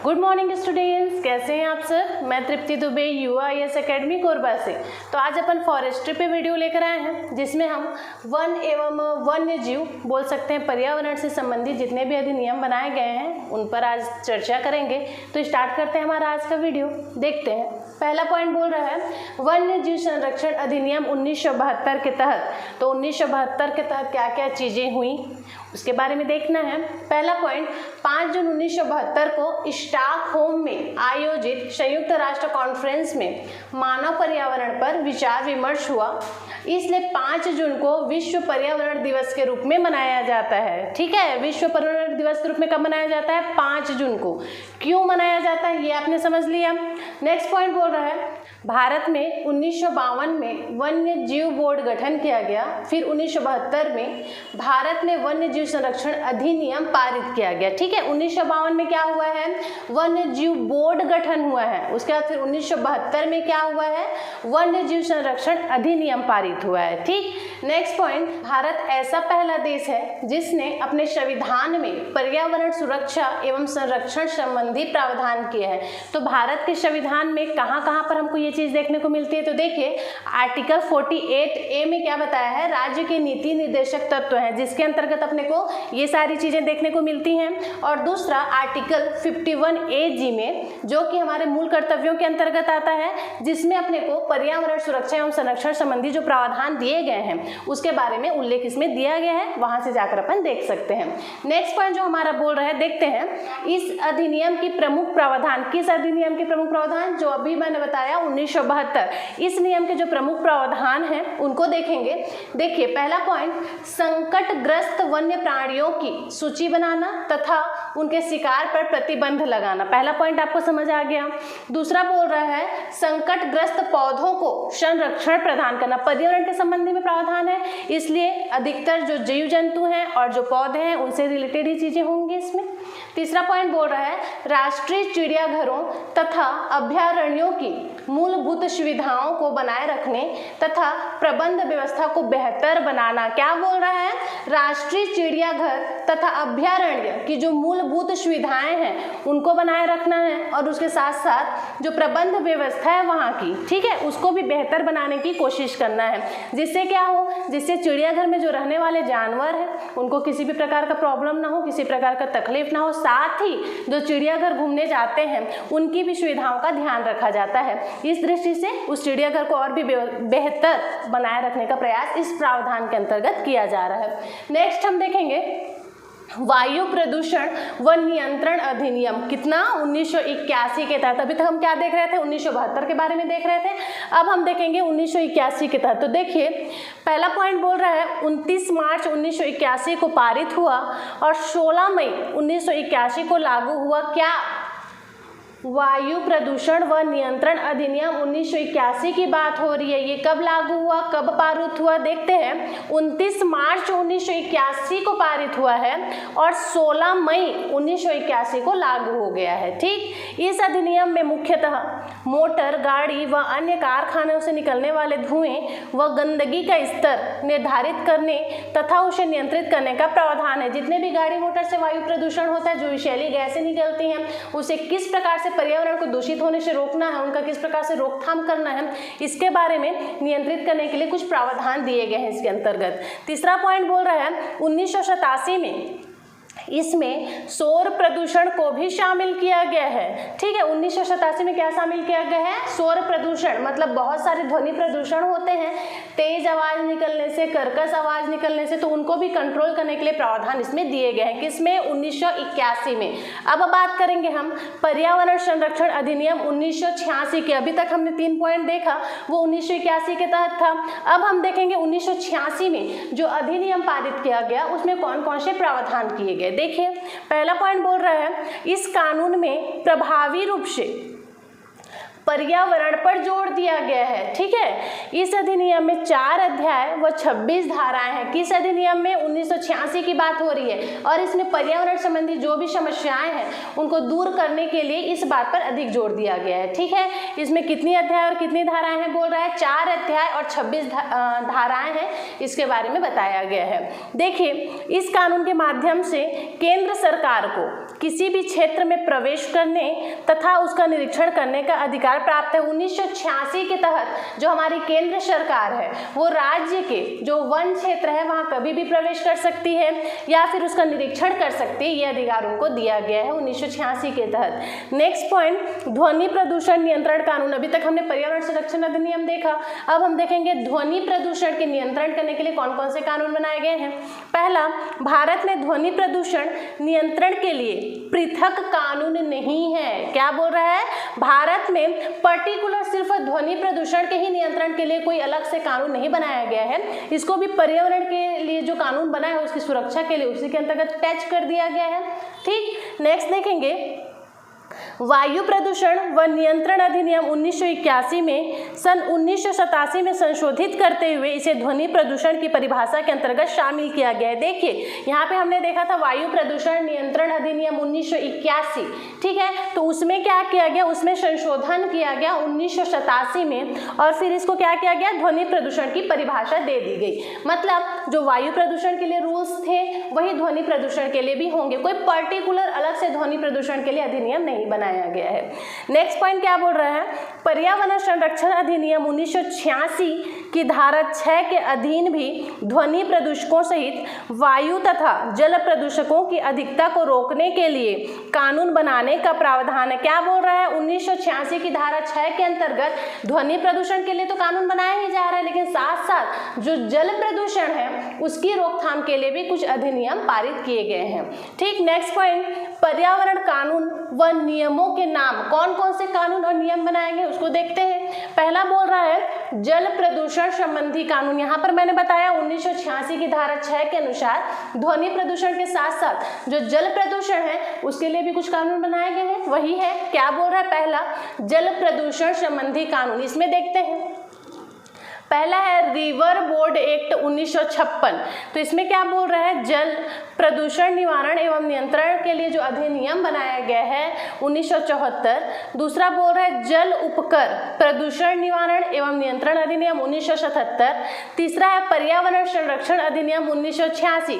Good morning students, कैसे हैं आप सर। मैं तृप्ति दुबे UIS एकेडमी कोरबा से। तो आज अपन फॉरेस्ट्री पे वीडियो लेकर आए हैं, जिसमें हम वन एवं वन्य जीव बोल सकते हैं पर्यावरण से संबंधित जितने भी अधिनियम बनाए गए हैं उन पर आज चर्चा करेंगे। तो स्टार्ट करते हैं हमारा आज का वीडियो। देखते हैं, पहला पॉइंट बोल रहा है वन्य जीव संरक्षण अधिनियम 1972 के तहत। तो 1972 के तहत क्या क्या चीज़ें हुई उसके बारे में देखना है। पहला पॉइंट, 5 जून 1972 को स्टॉकहोम में आयोजित संयुक्त राष्ट्र कॉन्फ्रेंस में मानव पर्यावरण पर विचार विमर्श हुआ, इसलिए 5 जून को विश्व पर्यावरण दिवस के रूप में मनाया जाता है। ठीक है, विश्व पर्यावरण दिवस के रूप में कब मनाया जाता है? 5 जून को। क्यों मनाया जाता है ये आपने समझ लिया। नेक्स्ट पॉइंट बोल रहा है भारत में 1952 में वन्य जीव बोर्ड गठन किया गया। फिर 1972 में भारत में वन्य जीव संरक्षण अधिनियम पारित किया गया। ठीक है, 1952 में क्या हुआ है? वन्य जीव बोर्ड गठन हुआ है। उसके बाद फिर 1972 में क्या हुआ है? वन्य जीव संरक्षण अधिनियम पारित हुआ है। ठीक, नेक्स्ट पॉइंट, भारत ऐसा पहला देश है जिसने अपने संविधान में पर्यावरण सुरक्षा एवं संरक्षण संबंधी प्रावधान किए हैं। तो भारत के संविधान में कहाँ कहाँ पर हमको ये चीज देखने को मिलती है? तो देखिए, आर्टिकल 48A में क्या बताया है? राज्य के नीति निर्देशक तत्व हैं, जिसके अंतर्गत अपने को ये सारी चीजें देखने को मिलती हैं। और दूसरा आर्टिकल 51AG में, जो कि हमारे मूल कर्तव्यों के अंतर्गत आता है, जिसमें अपने को पर्यावरण सुरक्षा एवं संरक्षण संबंधी जो प्रावधान दिए गए हैं उसके बारे में उल्लेख इसमें दिया गया है। वहां से जाकर अपन देख सकते हैं। नेक्स्ट पॉइंट जो हमारा बोल रहा है, देखते हैं इस अधिनियम की प्रमुख प्रावधान। किस अधिनियम के प्रमुख प्रावधान? जो अभी मैंने बताया 1972। इस नियम के जो प्रमुख प्रावधान हैं उनको देखेंगे। देखिए, पहला पॉइंट, संकटग्रस्त वन्य प्राणियों की सूची बनाना तथा उनके शिकार पर प्रतिबंध लगाना। पहला पॉइंट आपको समझ आ गया। दूसरा बोल रहा है संकटग्रस्त पौधों को संरक्षण प्रदान करना। पर्यावरण के संबंधी में प्रावधान है, इसलिए अधिकतर जो जीव जंतु हैं और जो पौधे हैं उनसे रिलेटेड ही चीजें होंगी इसमें। तीसरा पॉइंट बोल रहा है राष्ट्रीय चिड़ियाघरों तथा अभयारण्यों की मूलभूत सुविधाओं को बनाए रखने तथा प्रबंध व्यवस्था को बेहतर बनाना। क्या बोल रहा है? राष्ट्रीय चिड़ियाघर तथा अभयारण्य की जो मूलभूत सुविधाएं हैं उनको बनाए रखना है, और उसके साथ साथ जो प्रबंध व्यवस्था है वहाँ की, ठीक है, उसको भी बेहतर बनाने की कोशिश करना है। जिससे क्या हो? जिससे चिड़ियाघर में जो रहने वाले जानवर हैं उनको किसी भी प्रकार का प्रॉब्लम ना हो, किसी प्रकार का तकलीफ ना हो। साथ ही जो चिड़ियाघर घूमने जाते हैं उनकी भी सुविधाओं का ध्यान रखा जाता है। इस दृष्टि से उस चिड़ियाघर को और भी बेहतर बनाए रखने का प्रयास इस प्रावधान के अंतर्गत किया जा रहा है। नेक्स्ट हम देखेंगे वायु प्रदूषण व नियंत्रण अधिनियम। कितना? 1981 के तहत। अभी तक हम क्या देख रहे थे? 1972 के बारे में देख रहे थे। अब हम देखेंगे 1981 के तहत। तो देखिए, पहला पॉइंट बोल रहा है 29 मार्च 1981 को पारित हुआ और 16 मई 1981 को लागू हुआ। क्या? वायु प्रदूषण व नियंत्रण अधिनियम 1981 की बात हो रही है। ये कब लागू हुआ, कब पारित हुआ? देखते हैं, 29 मार्च 1981 को पारित हुआ है और 16 मई 1981 को लागू हो गया है। ठीक, इस अधिनियम में मुख्यतः मोटर गाड़ी व अन्य कारखानों से निकलने वाले धुएं व गंदगी का स्तर निर्धारित करने तथा उसे नियंत्रित करने का प्रावधान है। जितने भी गाड़ी मोटर से वायु प्रदूषण होता है, जो विषैली गैसें निकलती हैं, उसे किस प्रकार से पर्यावरण को दूषित होने से रोकना है, उनका किस प्रकार से रोकथाम करना है, इसके बारे में नियंत्रित करने के लिए कुछ प्रावधान दिए गए हैं इसके अंतर्गत। तीसरा पॉइंट बोल रहा है 1987 में इसमें सौर प्रदूषण को भी शामिल किया गया है। ठीक है, 1987 में क्या शामिल किया गया है? सौर प्रदूषण, मतलब बहुत सारे ध्वनि प्रदूषण होते हैं, तेज आवाज निकलने से, कर्कश आवाज निकलने से, तो उनको भी कंट्रोल करने के लिए प्रावधान इसमें दिए गए हैं। किसमें? 1981 में। अब बात करेंगे हम पर्यावरण संरक्षण अधिनियम 1986 के। अभी तक हमने 3 पॉइंट देखा, वो 1981 के तहत था। अब हम देखेंगे 1986 में जो अधिनियम पारित किया गया उसमें कौन कौन से प्रावधान किए गए। देखिए, पहला पॉइंट बोल रहा है इस कानून में प्रभावी रूप से पर्यावरण पर जोर दिया गया है। ठीक है, इस अधिनियम में 4 अध्याय व 26 धाराएं हैं। किस अधिनियम में? 1986 की बात हो रही है, और इसमें पर्यावरण संबंधी जो भी समस्याएं हैं उनको दूर करने के लिए इस बात पर अधिक जोर दिया गया है। ठीक है, इसमें कितनी अध्याय और कितनी धाराएं हैं? बोल रहा है 4 अध्याय और 26 धाराएं हैं, इसके बारे में बताया गया है। देखिए, इस कानून के माध्यम से केंद्र सरकार को किसी भी क्षेत्र में प्रवेश करने तथा उसका निरीक्षण करने का अधिकार प्राप्त है। 1986 के तहत जो हमारी केंद्र सरकार है वो राज्य के जो वन क्षेत्र है वहाँ कभी भी प्रवेश कर सकती है या फिर उसका निरीक्षण कर सकती है, ये अधिकार उनको दिया गया है 1986 के तहत। नेक्स्ट पॉइंट, ध्वनि प्रदूषण नियंत्रण कानून। अभी तक हमने पर्यावरण संरक्षण अधिनियम देखा, अब हम देखेंगे ध्वनि प्रदूषण के नियंत्रण करने के लिए कौन कौन से कानून बनाए गए हैं। पहला, भारत में ध्वनि प्रदूषण नियंत्रण के लिए पृथक कानून नहीं है। क्या बोल रहा है, भारत में पर्टिकुलर सिर्फ ध्वनि प्रदूषण के ही नियंत्रण के लिए कोई अलग से कानून नहीं बनाया गया है, इसको भी पर्यावरण के लिए जो कानून बना है उसकी सुरक्षा के लिए उसी के अंतर्गत अटैच कर दिया गया है। ठीक, नेक्स्ट देखेंगे वायु प्रदूषण व नियंत्रण अधिनियम 1981 में सन 1987 में संशोधित करते हुए इसे ध्वनि प्रदूषण की परिभाषा के अंतर्गत शामिल किया गया है। देखिए यहाँ पे हमने देखा था वायु प्रदूषण नियंत्रण अधिनियम 1981, ठीक है, तो उसमें क्या किया गया, उसमें संशोधन किया गया 1987 में और फिर इसको क्या किया गया, ध्वनि प्रदूषण की परिभाषा दे दी गई। मतलब जो वायु प्रदूषण के लिए रूल्स थे वही ध्वनि प्रदूषण के लिए भी होंगे, कोई पर्टिकुलर अलग से ध्वनि प्रदूषण के लिए अधिनियम नहीं बनाया गया है। नेक्स्ट पॉइंट क्या बोल रहा है, पर्यावरण संरक्षण अधिनियम 1986 की धारा 6 के अधीन भी ध्वनि प्रदूषकों सहित वायु तथा जल प्रदूषकों की अधिकता को रोकने के लिए कानून बनाने का प्रावधान है। क्या बोल रहा है, 1986 की धारा 6 के अंतर्गत ध्वनि प्रदूषण के लिए तो कानून बनाया ही जा रहा है, लेकिन साथ साथ जो जल प्रदूषण है उसकी रोकथाम के लिए भी कुछ अधिनियम पारित किए गए हैं। ठीक, नेक्स्ट पॉइंट, पर्यावरण कानून व नियमों के नाम, कौन कौन से कानून और नियम बनाए गए उसको देखते हैं। पहला बोल रहा है जल प्रदूषण संबंधी कानून। यहाँ पर मैंने बताया 1986 की धारा 6 के अनुसार ध्वनि प्रदूषण के साथ साथ जो जल प्रदूषण है उसके लिए भी कुछ कानून बनाए गए हैं, वही है, क्या बोल रहा है, पहला जल प्रदूषण संबंधी कानून। इसमें देखते हैं, पहला है रिवर बोर्ड एक्ट 1956। तो इसमें क्या बोल रहा है, जल प्रदूषण निवारण एवं नियंत्रण के लिए जो अधिनियम बनाया गया है 1974। दूसरा बोल रहा है जल उपकर प्रदूषण निवारण एवं नियंत्रण अधिनियम 1977। तीसरा है पर्यावरण संरक्षण अधिनियम 1986।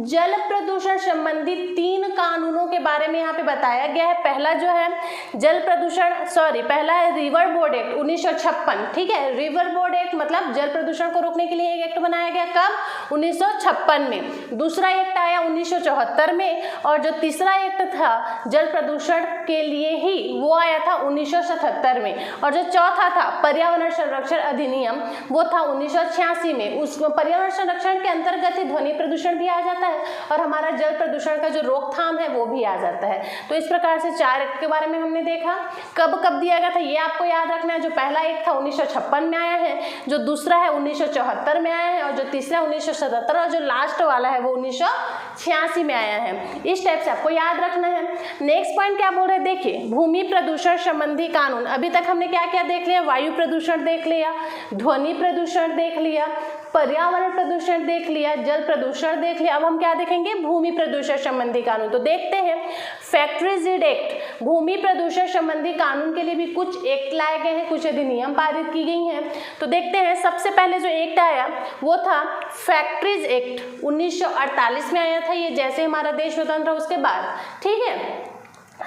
जल प्रदूषण संबंधी 3 कानूनों के बारे में यहाँ पे बताया गया है। पहला जो है जल प्रदूषण पहला है रिवर बोर्ड एक्ट 1956, ठीक है, रिवर बोर्ड एक्ट मतलब जल प्रदूषण को रोकने के लिए एक एक्ट बनाया गया, कब, 1956 में। दूसरा एक्ट आया 1974 में और जो तीसरा एक्ट था जल प्रदूषण के लिए ही वो आया था 1977 में और जो चौथा था पर्यावरण संरक्षण अधिनियम वो था 1986 में। उस पर्यावरण संरक्षण के अंतर्गत ही ध्वनि प्रदूषण भी आ जाता है और हमारा जल प्रदूषण का जो रोकथाम है वो भी आ जाता है। तो इस प्रकार से 4 एक्ट के बारे में हमने देखा। कब कब दिया गया था ये आपको याद रखना है। जो पहला एक्ट था 1956 में आया है, जो दूसरा है 1974 में आया है और जो तीसरा 1977 और जो लास्ट वाला है वो 1986 में आया है। इस टाइप से आपको याद रखना है। नेक्स्ट पॉइंट क्या बोल रहे हैं, देखिए भूमि प्रदूषण संबंधी कानून। अभी तक हमने क्या क्या देख लिया, वायु प्रदूषण देख लिया, ध्वनि प्रदूषण देख लिया, पर्यावरण प्रदूषण देख लिया, जल प्रदूषण देख लिया। अब हम क्या देखेंगे, भूमि प्रदूषण संबंधी कानून। तो देखते हैं फैक्ट्रीज एक्ट, भूमि प्रदूषण संबंधी कानून के लिए भी कुछ एक्ट लाए गए हैं, कुछ अधिनियम पारित की गई हैं। तो देखते हैं, सबसे पहले जो एक्ट आया वो था फैक्ट्रीज एक्ट 1948 में आया था, ये जैसे हमारा देश स्वतंत्र उसके बाद, ठीक है,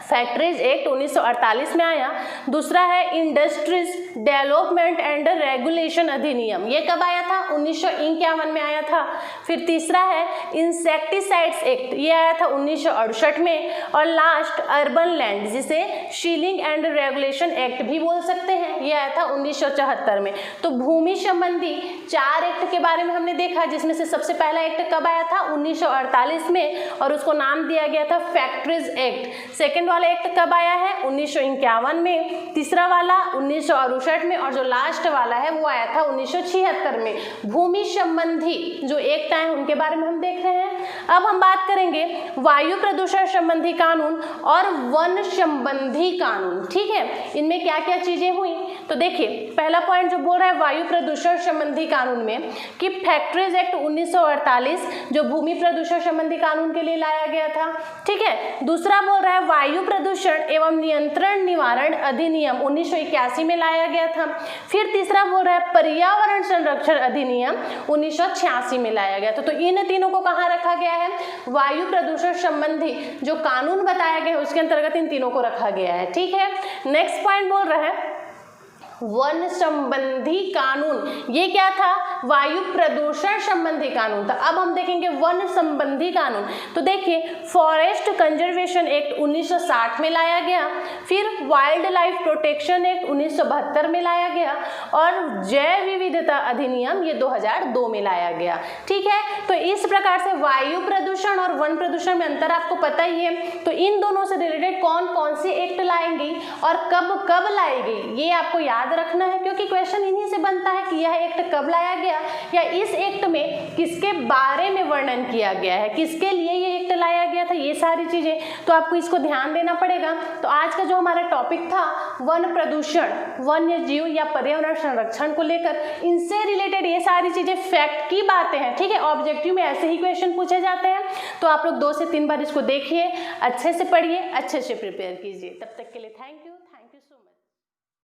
फैक्ट्रीज एक्ट 1948 में आया। दूसरा है इंडस्ट्रीज डेवलपमेंट एंड रेगुलेशन अधिनियम, ये कब आया था, 1951 में आया था। फिर तीसरा है इंसेक्टिसाइड्स एक्ट, ये आया था 1968 में। और लास्ट अर्बन लैंड, जिसे शीलिंग एंड रेगुलेशन एक्ट भी बोल सकते हैं, ये आया था 1974 में। तो भूमि संबंधी 4 एक्ट के बारे में हमने देखा, जिसमें से सबसे पहला एक्ट कब आया था, 1948 में, और उसको नाम दिया गया था फैक्ट्रीज एक्ट। सेकेंड वाला एक्ट कब आया है, 1951 में। तीसरा वाला 1968 में और जो लास्ट वाला है वो आया था 1976 में। भूमि संबंधी जो एक्ट आए उनके बारे में हम देख रहे हैं। अब हम बात करेंगे वायु प्रदूषण संबंधी कानून और वन संबंधी कानून, ठीक है, इनमें क्या क्या चीजें हुई। तो देखिए पहला पॉइंट जो बोल रहा है वायु प्रदूषण संबंधी कानून में कि फैक्ट्रीज एक्ट 1948 जो भूमि प्रदूषण संबंधी कानून के लिए लाया गया था, ठीक है। दूसरा बोल रहा है वायु वायु प्रदूषण एवं नियंत्रण निवारण अधिनियम 1981 में लाया गया था। फिर तीसरा बोल रहा है पर्यावरण संरक्षण अधिनियम 1986 में लाया गया था। तो इन तीनों को कहाँ रखा गया है, वायु प्रदूषण संबंधी जो कानून बताया गया है उसके अंतर्गत इन तीनों को रखा गया है। ठीक है, नेक्स्ट पॉइंट बोल रहा है वन संबंधी कानून। ये क्या था, वायु प्रदूषण संबंधी कानून था। अब हम देखेंगे वन संबंधी कानून। तो देखिए फॉरेस्ट कंजर्वेशन एक्ट 1960 में लाया गया, फिर वाइल्ड लाइफ प्रोटेक्शन एक्ट 1972 में लाया गया और जैव विविधता अधिनियम ये 2002 में लाया गया। ठीक है, तो इस प्रकार से वायु प्रदूषण और वन प्रदूषण में अंतर आपको पता ही है। तो इन दोनों से रिलेटेड कौन कौन सी एक्ट लाएंगी और कब कब लाएगी ये आपको याद रखना है, क्योंकि क्वेश्चन इन्हीं से बनता है कि यह एक्ट कब लाया गया या इस एक्ट में किसके बारे में वर्णन किया गया है, किसके लिए ये एक्ट लाया गया था, ये सारी चीजें तो आपको इसको ध्यान देना पड़ेगा। तो आज का जो हमारा टॉपिक था वन प्रदूषण, वन्य जीव या पर्यावरण संरक्षण को लेकर, इनसे रिलेटेड ये सारी चीजें फैक्ट की बातें हैं। ठीक है, ऑब्जेक्टिव में ऐसे ही क्वेश्चन पूछे जाते हैं। तो आप लोग 2 से 3 बार इसको देखिए, अच्छे से पढ़िए, अच्छे से प्रिपेयर कीजिए। तब तक के लिए थैंक यू सो मच।